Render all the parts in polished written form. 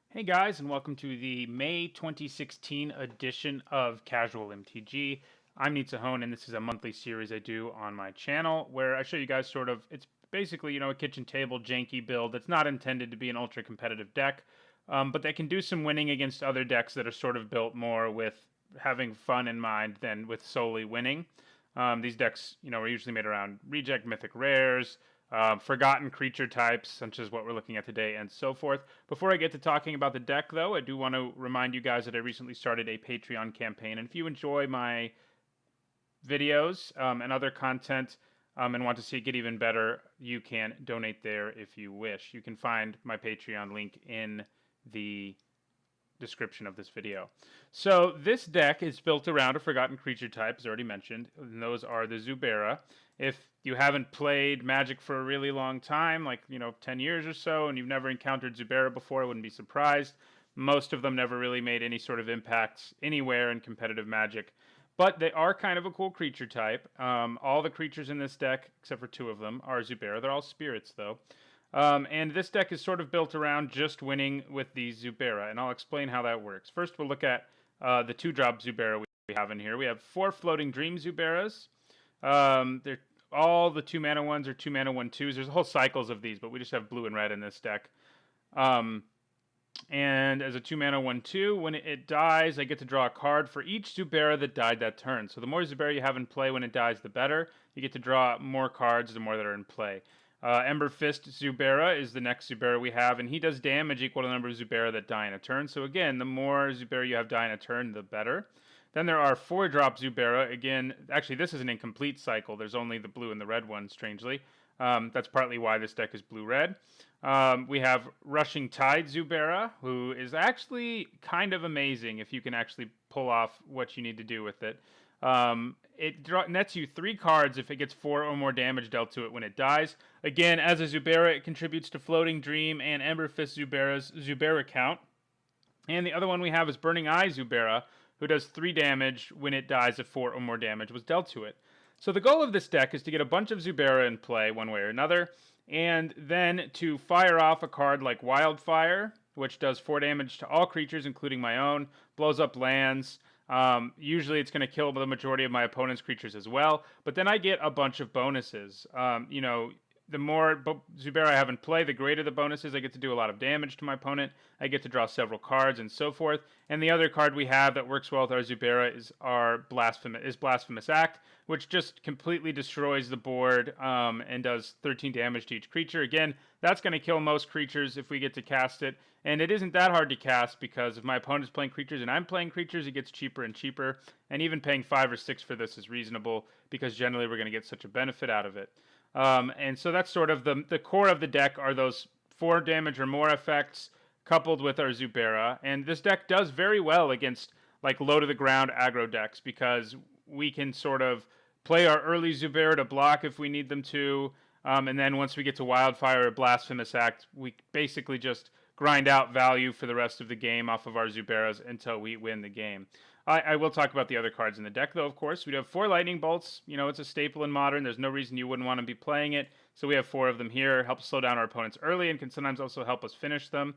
Hey guys, and welcome to the May 2016 edition of Casual MTG. I'm Nitsahone, and this is a monthly series I do on my channel where I show you guys it's basically, a kitchen table janky build that's not intended to be an ultra competitive deck, but that can do some winning against other decks that are sort of built more with having fun in mind than with solely winning. These decks, are usually made around reject mythic rares, forgotten creature types, such as what we're looking at today, and so forth. Before I get to talking about the deck, though, I do want to remind you guys that I recently started a Patreon campaign, and if you enjoy my videos and other content and want to see it get even better, you can donate there if you wish. You can find my Patreon link in the description of this video. So this deck is built around a forgotten creature type, as already mentioned, and those are the Zubera. If you haven't played Magic for a really long time, like 10 years or so, and you've never encountered Zubera before, I wouldn't be surprised. Most of them never really made any sort of impacts anywhere in competitive Magic, but they are kind of a cool creature type. All the creatures in this deck, except for two of them, are Zubera. They're all spirits, though. And this deck is sort of built around just winning with the Zubera, and I'll explain how that works. First, we'll look at the 2-drop Zubera we have in here. We have 4 Floating Dream Zuberas. They're all the 2-mana ones are 2-mana 1/2s. There's whole cycles of these, but we just have blue and red in this deck. And as a 2-mana 1/2, when it dies, I get to draw a card for each Zubera that died that turn. So the more Zubera you have in play when it dies, the better. You get to draw more cards the more that are in play. Ember Fist Zubera is the next Zubera we have, and he does damage equal to the number of Zubera that die in a turn. So again, the more Zubera you have die in a turn, the better. Then there are 4-drop Zubera. Again, actually, this is an incomplete cycle. There's only the blue and the red one, strangely. That's partly why this deck is blue-red. We have Rushing Tide Zubera, who is actually kind of amazing if you can actually pull off what you need to do with it. It nets you 3 cards if it gets 4 or more damage dealt to it when it dies. Again, as a Zubera, it contributes to Floating Dream and Ember Fist Zubera's Zubera count. And the other one we have is Burning Eye Zubera, who does 3 damage when it dies if 4 or more damage was dealt to it. So the goal of this deck is to get a bunch of Zubera in play one way or another, and then to fire off a card like Wildfire, which does 4 damage to all creatures, including my own, blows up lands. Usually it's going to kill the majority of my opponent's creatures as well, but then I get a bunch of bonuses. The more Zubera I have in play, the greater the bonuses. I get to do a lot of damage to my opponent. I get to draw several cards and so forth. And the other card we have that works well with our Zubera is our Blasphemous Act, which just completely destroys the board and does 13 damage to each creature. Again, that's going to kill most creatures if we get to cast it. And it isn't that hard to cast because if my opponent's playing creatures and I'm playing creatures, it gets cheaper and cheaper. And even paying 5 or 6 for this is reasonable because generally we're going to get such a benefit out of it. And so that's sort of the core of the deck are those 4 damage or more effects coupled with our Zubera. And this deck does very well against like low to the ground aggro decks because we can sort of play our early Zubera to block if we need them to. And then once we get to Wildfire or Blasphemous Act, we basically just grind out value for the rest of the game off of our Zuberas until we win the game. I will talk about the other cards in the deck, though, of course. We have 4 Lightning Bolts. It's a staple in Modern. There's no reason you wouldn't want to be playing it. So we have 4 of them here. Helps slow down our opponents early and can sometimes also help us finish them.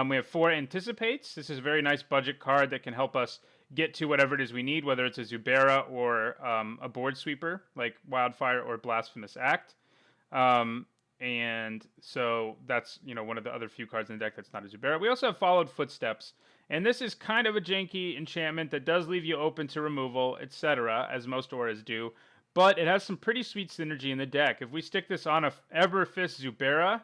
We have 4 Anticipates. This is a very nice budget card that can help us get to whatever it is we need, whether it's a Zubera or a board sweeper, like Wildfire or Blasphemous Act. And so that's, one of the other few cards in the deck that's not a Zubera. We also have Followed Footsteps. And this is kind of a janky enchantment that does leave you open to removal, etc., as most auras do. But it has some pretty sweet synergy in the deck. If we stick this on a Everfist Zubera,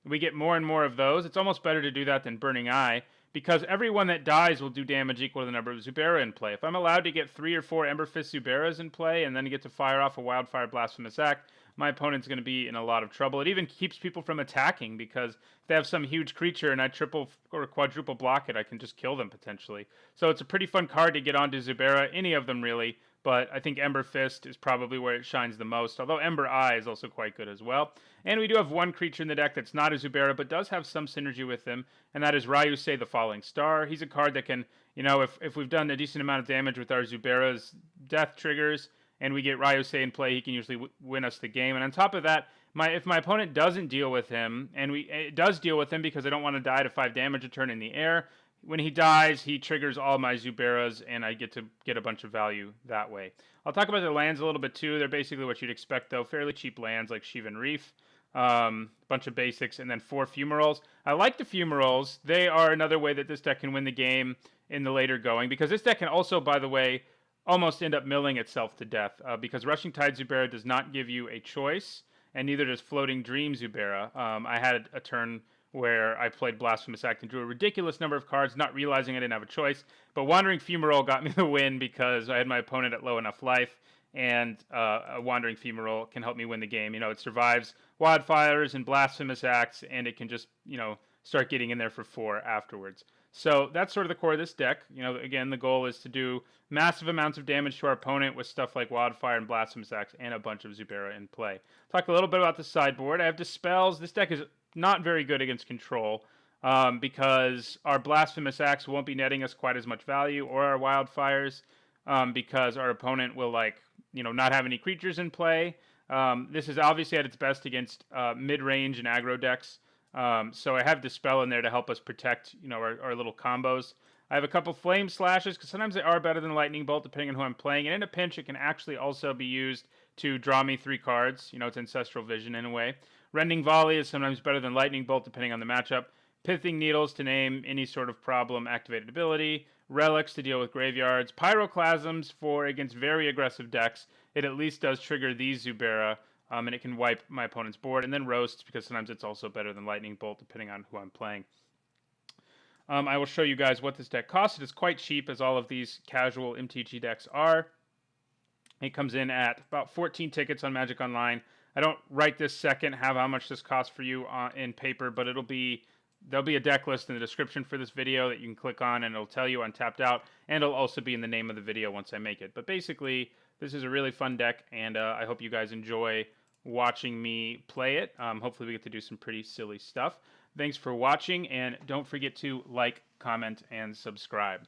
we get more and more of those. It's almost better to do that than Burning Eye, because everyone that dies will do damage equal to the number of Zubera in play. If I'm allowed to get 3 or 4 Emberfist Zuberas in play and then get to fire off a Wildfire Blasphemous Act, my opponent's going to be in a lot of trouble. It even keeps people from attacking because if they have some huge creature and I triple or quadruple block it, I can just kill them potentially. So it's a pretty fun card to get onto Zubera, any of them really, but I think Ember Fist is probably where it shines the most, although Ember Eye is also quite good as well. And we do have one creature in the deck that's not a Zubera, but does have some synergy with him, and that is Ryusei the Falling Star. He's a card that can, if we've done a decent amount of damage with our Zubera's death triggers, and we get Ryusei in play, he can usually win us the game. And on top of that, If my opponent doesn't deal with him, and it does deal with him because I don't want to die to 5 damage a turn in the air. When he dies, he triggers all my Zuberas, and I get to get a bunch of value that way. I'll talk about their lands a little bit too. They're basically what you'd expect, though. Fairly cheap lands like Shivan Reef, bunch of basics, and then 4 Fumaroles. I like the Fumaroles. They are another way that this deck can win the game in the later going, because this deck can also, by the way, almost end up milling itself to death, because Rushing Tide Zubera does not give you a choice, and neither does Floating Dream Zubera. I had a turn where I played Blasphemous Act and drew a ridiculous number of cards, not realizing I didn't have a choice. But Wandering Fumarole got me the win because I had my opponent at low enough life, and a Wandering Fumarole can help me win the game. You know, it survives Wildfires and Blasphemous Acts, and it can just, you know, start getting in there for 4 afterwards. So that's sort of the core of this deck. You know, again, the goal is to do massive amounts of damage to our opponent with stuff like Wildfire and Blasphemous Axe and a bunch of Zubera in play. Talk a little bit about the sideboard. I have Dispels. This deck is not very good against control because our Blasphemous Axe won't be netting us quite as much value, or our Wildfires, because our opponent will, like, you know, not have any creatures in play. This is obviously at its best against mid-range and aggro decks. So I have Dispel in there to help us protect, you know, our little combos. I have a couple Flame Slashes, because sometimes they are better than Lightning Bolt, depending on who I'm playing. And in a pinch, it can actually also be used to draw me 3 cards. You know, it's Ancestral Vision in a way. Rending Volley is sometimes better than Lightning Bolt, depending on the matchup. Pithing Needles to name any sort of problem activated ability. Relics to deal with graveyards. Pyroclasms for against very aggressive decks. It at least does trigger these Zubera, and it can wipe my opponent's board. And then Roasts, because sometimes it's also better than Lightning Bolt, depending on who I'm playing. I will show you guys what this deck costs. It is quite cheap, as all of these casual MTG decks are. It comes in at about 14 tickets on Magic Online. I don't right this second have how much this costs for you in paper, but there'll be a deck list in the description for this video that you can click on, and it'll tell you on Tapped Out, and it'll also be in the name of the video once I make it. But basically, this is a really fun deck, and I hope you guys enjoy watching me play it. Hopefully we get to do some pretty silly stuff. Thanks for watching, and don't forget to like, comment, and subscribe.